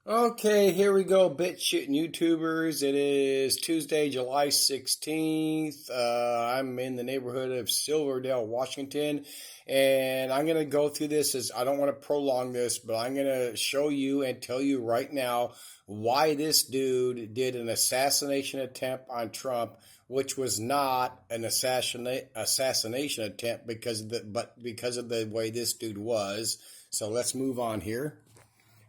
Okay, here we go, bit shitting YouTubers. It is Tuesday, July 16th. I'm in the neighborhood of Silverdale, Washington, and I'm going to go through this as I don't want to prolong this, but I'm going to show you and tell you right now why this dude did an assassination attempt on Trump, which was not an assassination attempt because of the way this dude was. So let's move on here.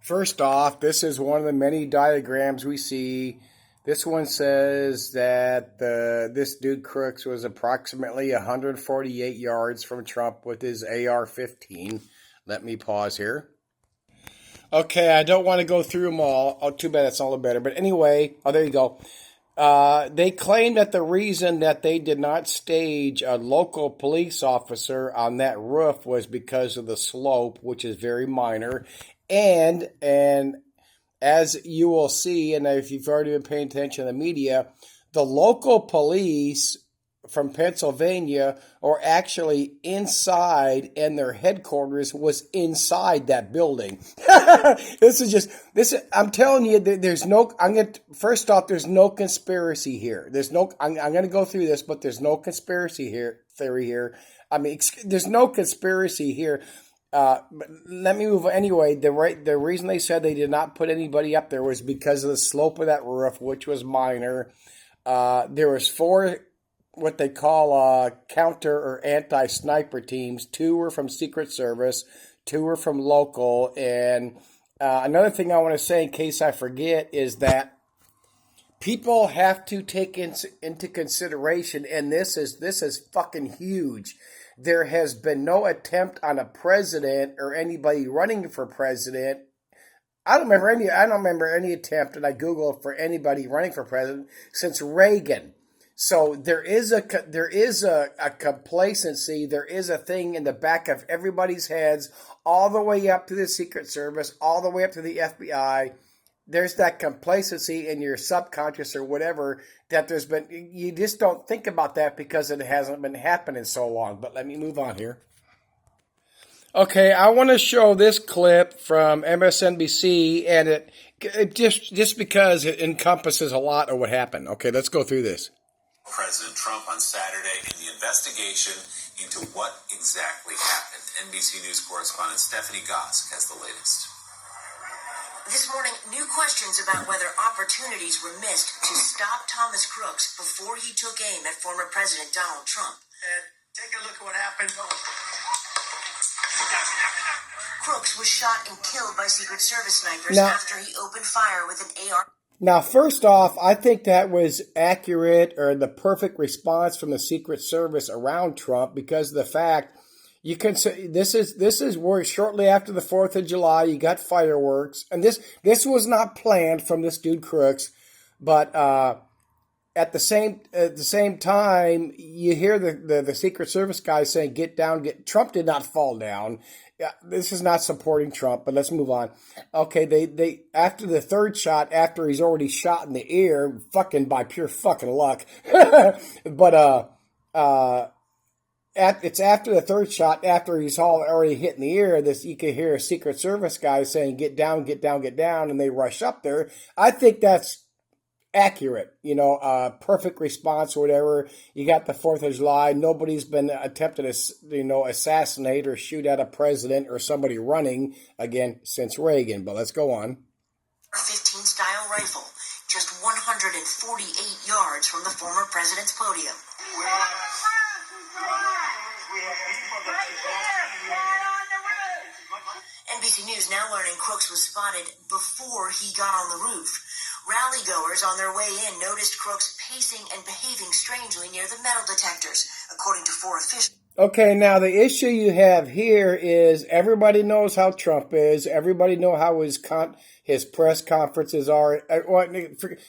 First off, this is one of the many diagrams we see. This one says that this dude Crooks was approximately 148 yards from Trump with his AR-15. Let me pause here. Okay, I don't want to go through them all. Oh, too bad, that's all the better. But anyway, oh, there you go. They claim that the reason that they did not stage a local police officer on that roof was because of the slope, which is very minor. And as you will see, and if you've already been paying attention to the media, the local police from Pennsylvania are actually inside, and their headquarters was inside that building. I'm telling you, there's no, first off, there's no conspiracy here. I'm going to go through this, but there's no conspiracy theory here. I mean, there's no conspiracy here. But let me move. Anyway, the reason they said they did not put anybody up there was because of the slope of that roof, which was minor. There was 4 what they call counter or anti-sniper teams. 2 were from Secret Service, 2 were from local. And another thing I want to say, in case I forget, is that people have to take into consideration, and this is fucking huge. There has been no attempt on a president or anybody running for president. I don't remember any attempt, and I Googled for anybody running for president since Reagan. So there is a complacency. There is a thing in the back of everybody's heads, all the way up to the Secret Service, all the way up to the FBI. There's that complacency in your subconscious or whatever that you just don't think about that because it hasn't been happening so long. But let me move on here. Okay, I want to show this clip from MSNBC, and it just because it encompasses a lot of what happened. Okay, let's go through this. President Trump on Saturday in the investigation into what exactly happened. NBC News correspondent Stephanie Gosk has the latest. This morning, new questions about whether opportunities were missed to stop Thomas Crooks before he took aim at former President Donald Trump. Take a look at what happened. Crooks was shot and killed by Secret Service snipers after he opened fire with an AR. Now, first off, I think that was accurate or the perfect response from the Secret Service around Trump because of the fact you can say this is where shortly after the 4th of July you got fireworks, and this was not planned from this dude Crooks, but at the same time you hear the Secret Service guys saying get down. Trump did not fall down. This is not supporting Trump, but let's move on. Okay, they after the 3rd shot, after he's already shot in the ear, fucking by pure fucking luck, but it's after the 3rd shot, after he's already hit in the ear, you can hear a Secret Service guy saying, get down, get down, get down, and they rush up there. I think that's accurate, perfect response or whatever. You got the 4th of July. Nobody's been attempted to, assassinate or shoot at a president or somebody running, again, since Reagan. But let's go on. 15 style rifle, just 148 yards from the former president's podium. NBC News now learning Crooks was spotted before he got on the roof. Rally-goers on their way in noticed Crooks pacing and behaving strangely near the metal detectors, according to 4 officials. Okay, now the issue you have here is everybody knows how Trump is. Everybody knows how his press conferences are.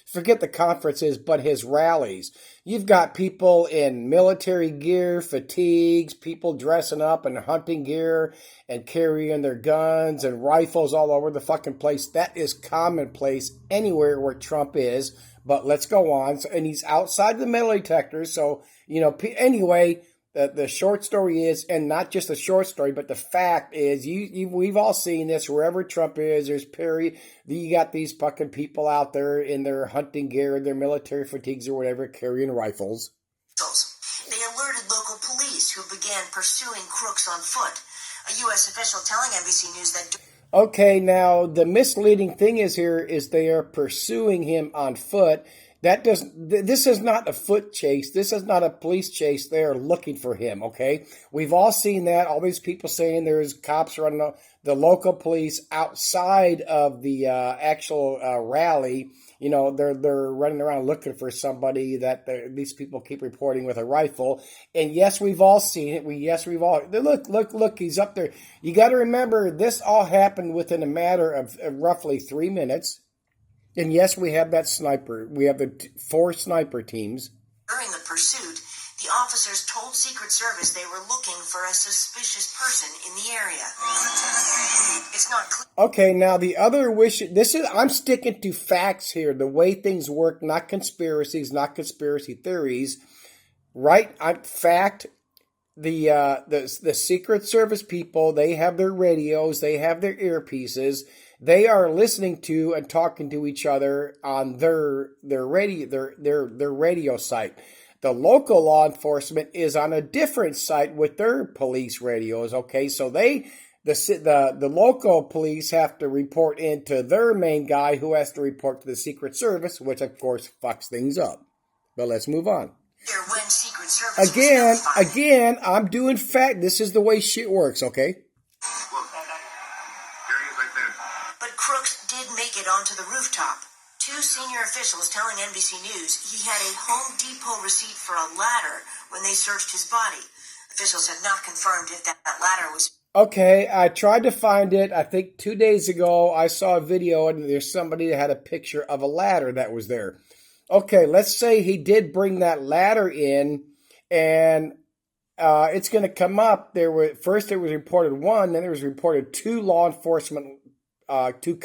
Forget the conferences, but his rallies. You've got people in military gear, fatigues, people dressing up in hunting gear and carrying their guns and rifles all over the fucking place. That is commonplace anywhere where Trump is. But let's go on. And he's outside the metal detectors. So, anyway, the short story is, and not just the short story, but the fact is, we've all seen this. Wherever Trump is, there's Perry. You got these fucking people out there in their hunting gear, their military fatigues or whatever, carrying rifles. They alerted local police, who began pursuing Crooks on foot. A U.S. official telling NBC News that... Okay, now the misleading thing is they are pursuing him on foot. This is not a foot chase. This is not a police chase. They are looking for him, okay? We've all seen that. All these people saying there's cops running the local police outside of the actual rally. You know, they're running around looking for somebody that these people keep reporting with a rifle. And yes, we've all seen it. We've all look. He's up there. You got to remember, this all happened within a matter of roughly 3 minutes. And yes, we have that sniper. We have the 4 sniper teams. During the pursuit, the officers told Secret Service they were looking for a suspicious person in the area. It's not clear. Okay, now the other I'm sticking to facts here, the way things work, not conspiracies, not conspiracy theories. Right? Fact. The Secret Service people, they have their radios, they have their earpieces. They are listening to and talking to each other on their radio site. The local law enforcement is on a different site with their police radios. Okay, so the local police have to report into their main guy, who has to report to the Secret Service, which of course fucks things up. But let's move on. When Secret Service Again, I'm doing fact. This is the way shit works. Okay. But Crooks did make it onto the rooftop. 2 senior officials telling NBC News he had a Home Depot receipt for a ladder when they searched his body. Officials have not confirmed if that ladder was... Okay, I tried to find it. I think 2 days ago I saw a video and there's somebody that had a picture of a ladder that was there. Okay, let's say he did bring that ladder in, and it's going to come up. First it was reported 1, then it was reported 2 law enforcement, 2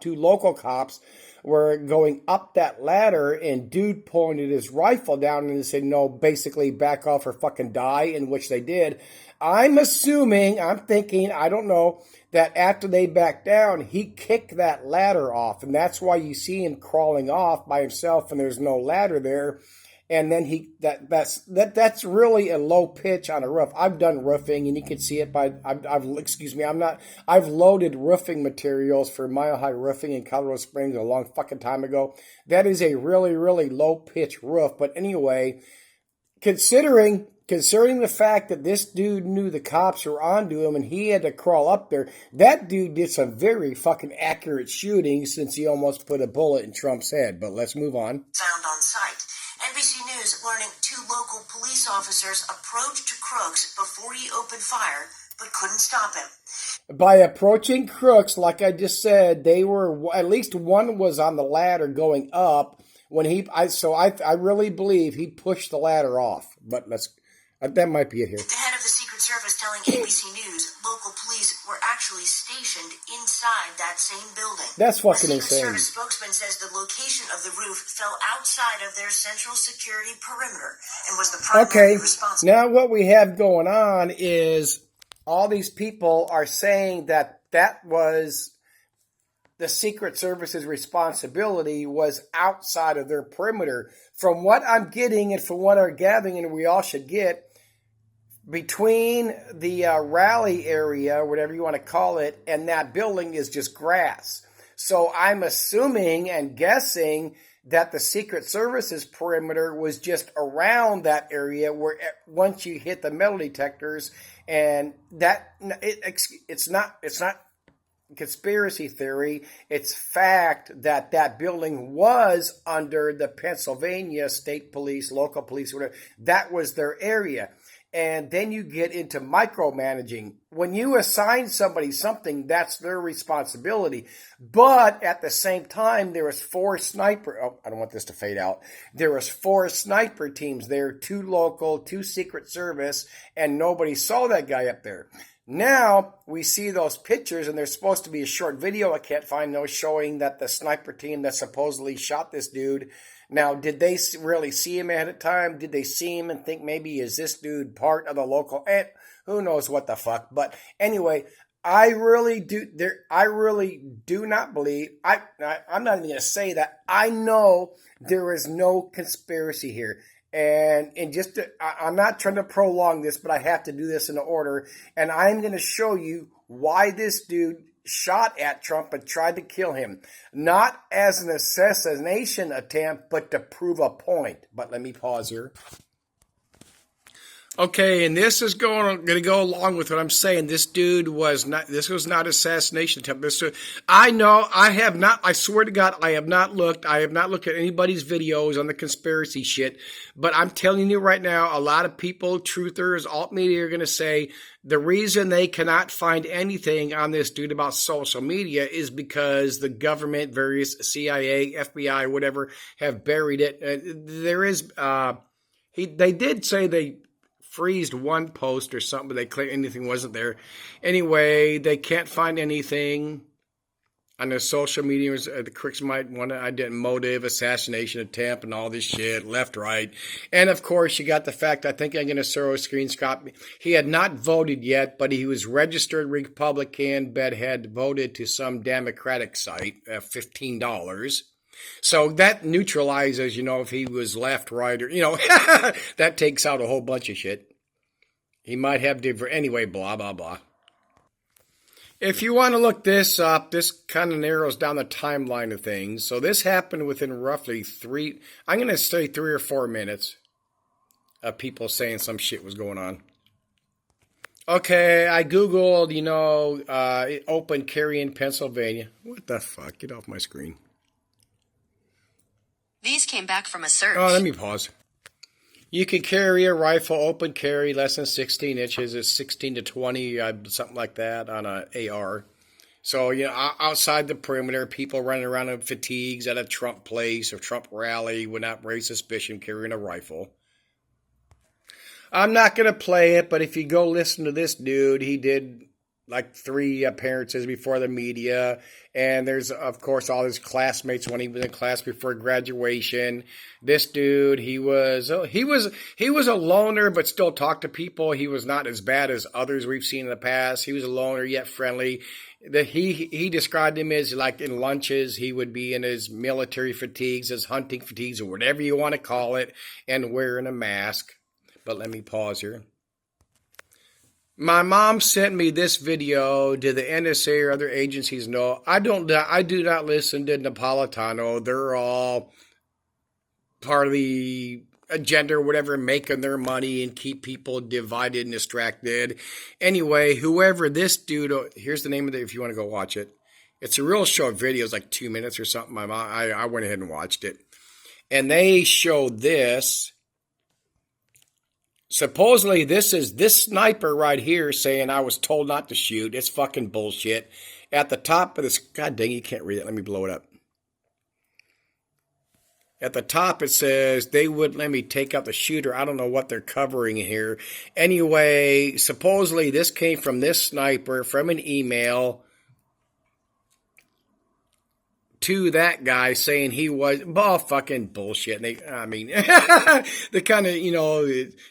local cops were going up that ladder, and dude pointed his rifle down and said, no, basically back off or fucking die, in which they did. I'm thinking, I don't know, that after they backed down, he kicked that ladder off, and that's why you see him crawling off by himself and there's no ladder there. And then that's really a low pitch on a roof. I've done roofing, and you can see it I've loaded roofing materials for Mile High Roofing in Colorado Springs a long fucking time ago. That is a really, really low pitch roof. But anyway, considering the fact that this dude knew the cops were onto him and he had to crawl up there, that dude did some very fucking accurate shooting, since he almost put a bullet in Trump's head. But let's move on. Found on site. NBC News learning 2 local police officers approached Crooks before he opened fire, but couldn't stop him. By approaching Crooks, like I just said, they were, at least one was on the ladder going up when I really believe he pushed the ladder off. But that might be it here. The head of the Secret Service telling ABC News local police were actually stationed inside that same building. That's fucking insane. insane. The Secret Service spokesman says the location of the roof fell outside of their central security perimeter and was the primary responsible. Now what we have going on is all these people are saying that was the Secret Service's responsibility, was outside of their perimeter. From what I'm getting and from what I'm gathering, and we all should get, between the rally area, whatever you want to call it, and that building is just grass. So I'm assuming and guessing that the Secret Service's perimeter was just around that area, where once you hit the metal detectors, and it's not conspiracy theory, it's fact that building was under the Pennsylvania State Police, local police, whatever. That was their area. And then you get into micromanaging. When you assign somebody something, that's their responsibility. But at the same time, there was 4 sniper. Oh, I don't want this to fade out. There was 4 sniper teams there, 2 local, 2 Secret Service, and nobody saw that guy up there. Now we see those pictures, and there's supposed to be a short video. I can't find no showing that the sniper team that supposedly shot this dude. Now, did they really see him ahead of time? Did they see him and think maybe is this dude part of the local? And who knows what the fuck? But anyway, I really do. I really do not believe. I'm not even gonna say that. I know there is no conspiracy here. And just I'm not trying to prolong this, but I have to do this in order. And I'm going to show you why this dude shot at Trump and tried to kill him. Not as an assassination attempt, but to prove a point. But let me pause here. Okay, and this is going to go along with what I'm saying. This dude was not. This was not assassination attempt. I know. I have not. I swear to God, I have not looked. I have not looked at anybody's videos on the conspiracy shit. But I'm telling you right now, a lot of people, truthers, alt media, are going to say the reason they cannot find anything on this dude about social media is because the government, various CIA, FBI, whatever, have buried it. There is. They did say they freezed one post or something, but they claim anything wasn't there. Anyway, they can't find anything on their social media. The critics might want to identify motive, assassination attempt, and all this shit, left, right. And of course, you got the fact, I think I'm going to throw a screenshot. He had not voted yet, but he was registered Republican, but had voted to some Democratic site, $15. So that neutralizes, if he was left, right, or, that takes out a whole bunch of shit. He might have different, anyway, blah, blah, blah. If you want to look this up, this kind of narrows down the timeline of things. So this happened within roughly I'm going to say 3 or 4 minutes of people saying some shit was going on. Okay, I Googled, open carry in Pennsylvania. What the fuck? Get off my screen. These came back from a search. Oh, let me pause. You can carry a rifle, open carry, less than 16 inches. It's 16 to 20, something like that, on an AR. So, outside the perimeter, people running around in fatigues at a Trump place or Trump rally would not raise suspicion carrying a rifle. I'm not going to play it, but if you go listen to this dude, he did like 3 appearances before the media, and there's of course all his classmates when he was in class before graduation. This dude, he was a loner, but still talked to people. He was not as bad as others we've seen in the past. He was a loner yet friendly. That he described him as like in lunches, he would be in his military fatigues, his hunting fatigues, or whatever you want to call it, and wearing a mask. But let me pause here. My mom sent me this video. Did the NSA or other agencies know? I do not listen to Napolitano. They're all part of the agenda or whatever, making their money and keep people divided and distracted. Anyway, whoever this dude, here's the name of it if you want to go watch it. It's a real short video. It's like 2 minutes or something. I went ahead and watched it. And they showed this. Supposedly, this is this sniper right here saying, I was told not to shoot. It's fucking bullshit. At the top of this, god dang, you can't read it. Let me blow it up. At the top, it says, they wouldn't let me take out the shooter. I don't know what they're covering here. Anyway, supposedly, this came from this sniper from an email to that guy saying he was, fucking bullshit. And the kind of,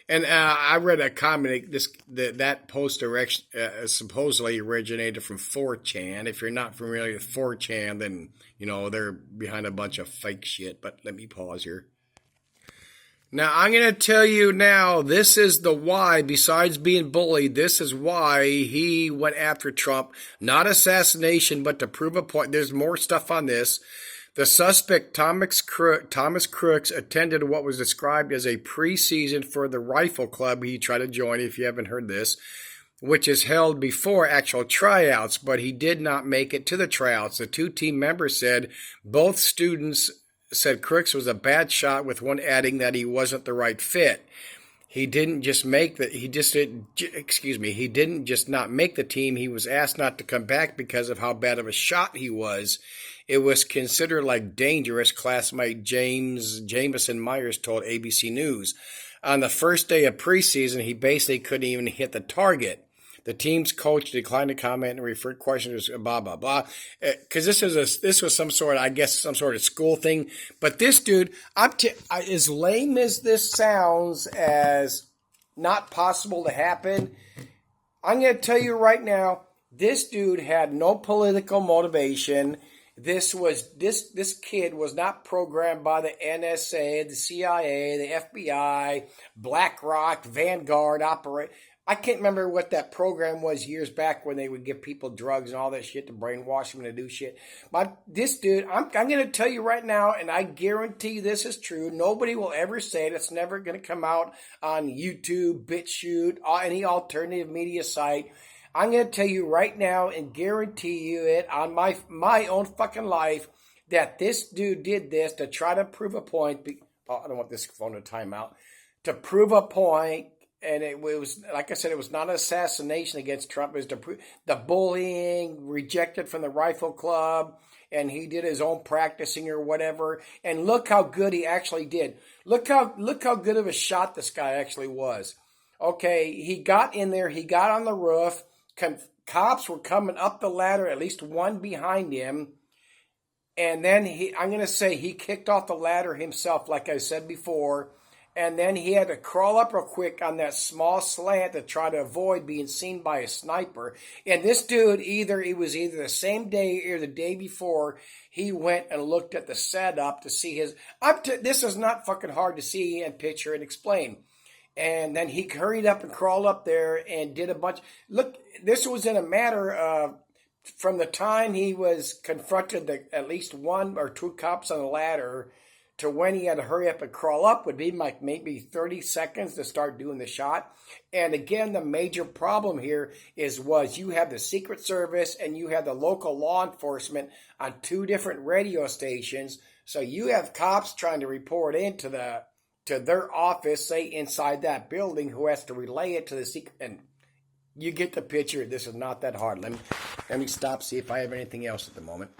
and I read a comment, that post supposedly originated from 4chan. If you're not familiar with 4chan, then, they're behind a bunch of fake shit. But let me pause here. Now, I'm going to tell you now, this is the why, besides being bullied, this is why he went after Trump. Not assassination, but to prove a point. There's more stuff on this. The suspect, Thomas Crooks, attended what was described as a preseason for the rifle club he tried to join, if you haven't heard this, which is held before actual tryouts, but he did not make it to the tryouts. The 2 team members said both students said Crooks was a bad shot, with one adding that he wasn't the right fit. He didn't just make the, he didn't just not make the team. He was asked not to come back because of how bad of a shot he was. It was considered like dangerous, classmate Jameson Myers told ABC News. On the first day of preseason, he basically couldn't even hit the target. The team's coach declined to comment and referred questions to blah blah blah. Because this was some sort of, I guess, some sort of school thing. But this dude, as lame as this sounds, as not possible to happen, I'm going to tell you right now, this dude had no political motivation. This kid was not programmed by the NSA, the CIA, the FBI, BlackRock, Vanguard, I can't remember what that program was years back when they would give people drugs and all that shit to brainwash them to do shit. But this dude, I'm going to tell you right now, and I guarantee this is true. Nobody will ever say it. It's never going to come out on YouTube, BitChute, any alternative media site. I'm going to tell you right now and guarantee you it on my own fucking life that this dude did this to try to prove a point. I don't want this phone to time out. To prove a point. And it was, like I said, it was not an assassination against Trump. It was the bullying, rejected from the rifle club, and he did his own practicing or whatever. And look how good he actually did. Look how good of a shot this guy actually was. Okay, he got in there. He got on the roof. Cops were coming up the ladder, at least one behind him. And then I'm going to say he kicked off the ladder himself, like I said before. And then he had to crawl up real quick on that small slant to try to avoid being seen by a sniper. And this dude, it was either the same day or the day before, he went and looked at the setup to see this is not fucking hard to see and picture and explain. And then he hurried up and crawled up there and did a bunch. Look, this was in a matter of, from the time he was confronted at least one or two cops on the ladder to when he had to hurry up and crawl up would be like maybe 30 seconds to start doing the shot. And again, the major problem here was you have the Secret Service and you have the local law enforcement on two different radio stations. So you have cops trying to report into to their office, say inside that building, who has to relay it to the secret. And you get the picture. This is not that hard. Let me stop, see if I have anything else at the moment.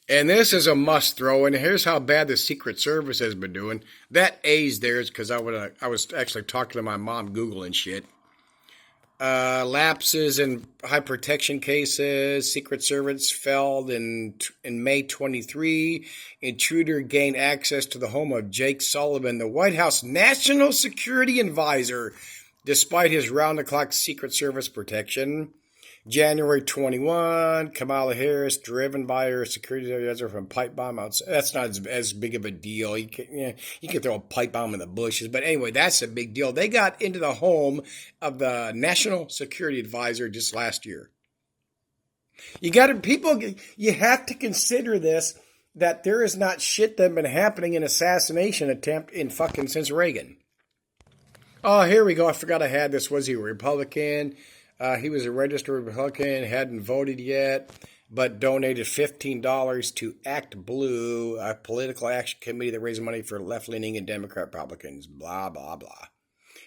And this is a must throw, and here's how bad the Secret Service has been doing. That A's there is because I was actually talking to my mom, Googling shit. Lapses in high protection cases. Secret Service failed in May 23. Intruder gained access to the home of Jake Sullivan, the White House National Security Advisor, despite his round-the-clock Secret Service protection. January 21, Kamala Harris driven by her security advisor from pipe bomb outside. That's not as big of a deal. You can throw a pipe bomb in the bushes. But anyway, that's a big deal. They got into the home of the National Security Advisor just last year. You have to consider this, that there is not shit that been happening in assassination attempt in fucking since Reagan. Oh, here we go. I forgot I had this. Was he a Republican? He was a registered Republican, hadn't voted yet, but donated $15 to Act Blue, a political action committee that raises money for left-leaning and Democrat Republicans. Blah, blah, blah.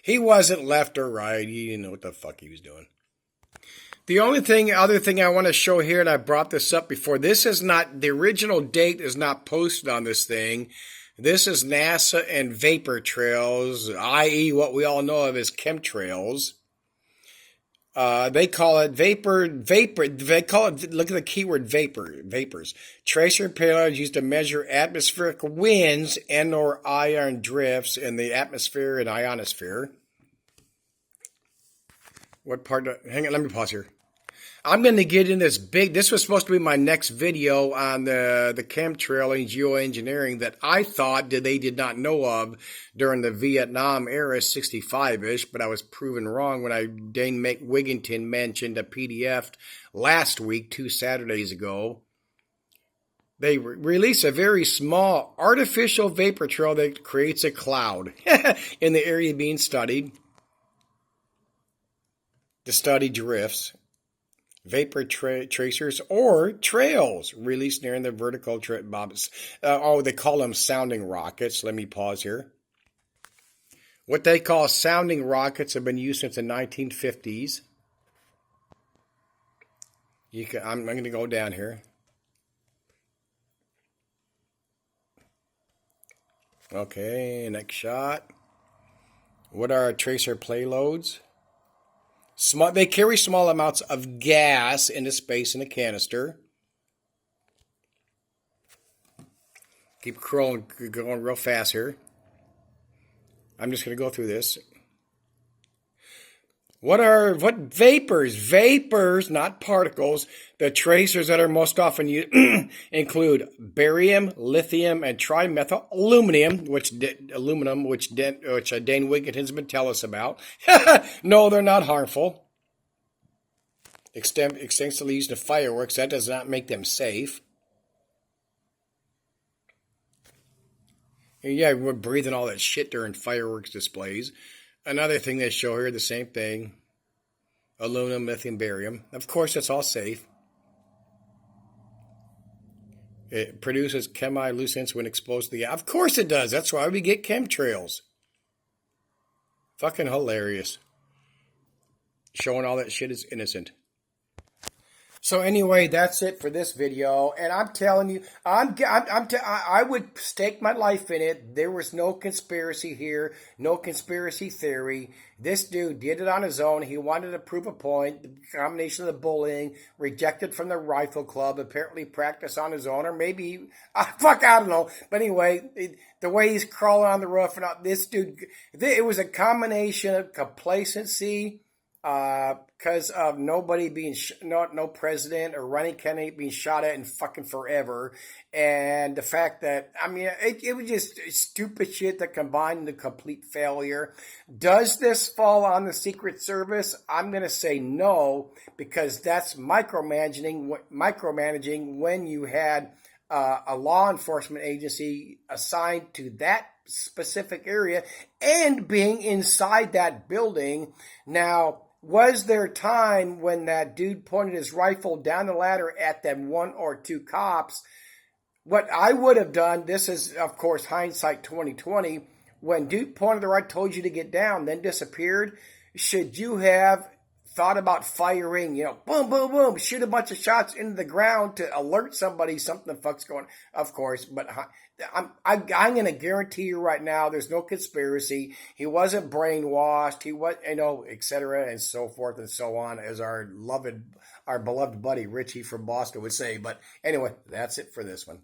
He wasn't left or right. He didn't know what the fuck he was doing. The other thing I want to show here, and I brought this up before, the original date is not posted on this thing. This is NASA and vapor trails, i.e. what we all know of as chemtrails. They call it vapor. They call it, look at the keyword vapors. Tracer payloads used to measure atmospheric winds and or ion drifts in the atmosphere and ionosphere. Hang on, let me pause here. I'm going to get in this was supposed to be my next video on the chemtrail and geoengineering that I thought they did not know of during the Vietnam era, 65-ish, but I was proven wrong when Dane Wigington mentioned a PDF last week, 2 Saturdays ago. They release a very small artificial vapor trail that creates a cloud in the area being studied to study drifts. Vapor tracers or trails released near the vertical they call them sounding rockets. Let me pause here. What they call sounding rockets have been used since the 1950s. I'm going to go down here. Okay, next shot. What are tracer payloads? They carry small amounts of gas into space in a canister. Keep going real fast here. I'm just going to go through this. What vapors? Vapors, not particles. The tracers that are most often used include barium, lithium, and trimethyl aluminum, which Dane Wigington has been telling us about. No, they're not harmful. Extensively used in fireworks. That does not make them safe. And yeah, we're breathing all that shit during fireworks displays. Another thing they show here, the same thing. Aluminum, lithium, barium. Of course, it's all safe. It produces chemiluminescence when exposed to the... Of course it does. That's why we get chemtrails. Fucking hilarious. Showing all that shit is innocent. So anyway, that's it for this video, and I'm telling you, I would stake my life in it. There was no conspiracy here, no conspiracy theory. This dude did it on his own. He wanted to prove a point. The combination of the bullying, rejected from the rifle club, apparently practiced on his own, or maybe, I don't know. But anyway, the way he's crawling on the roof, and this dude, it was a combination of complacency, because of nobody being, no president or running candidate being shot at in fucking forever. And the fact that, I mean, it was just stupid shit that combined into complete failure. Does this fall on the Secret Service? I'm going to say no, because that's micromanaging when you had a law enforcement agency assigned to that specific area and being inside that building. Now, was there time when that dude pointed his rifle down the ladder at them one or two cops? What I would have done, this is, of course, hindsight 2020, when dude pointed the rifle, told you to get down, then disappeared, should you have thought about firing, boom, boom, boom, shoot a bunch of shots into the ground to alert somebody something the fuck's going on? Of course, but I'm going to guarantee you right now, there's no conspiracy. He wasn't brainwashed. He was, etc. and so forth and so on, as our beloved buddy Richie from Boston would say. But anyway, that's it for this one.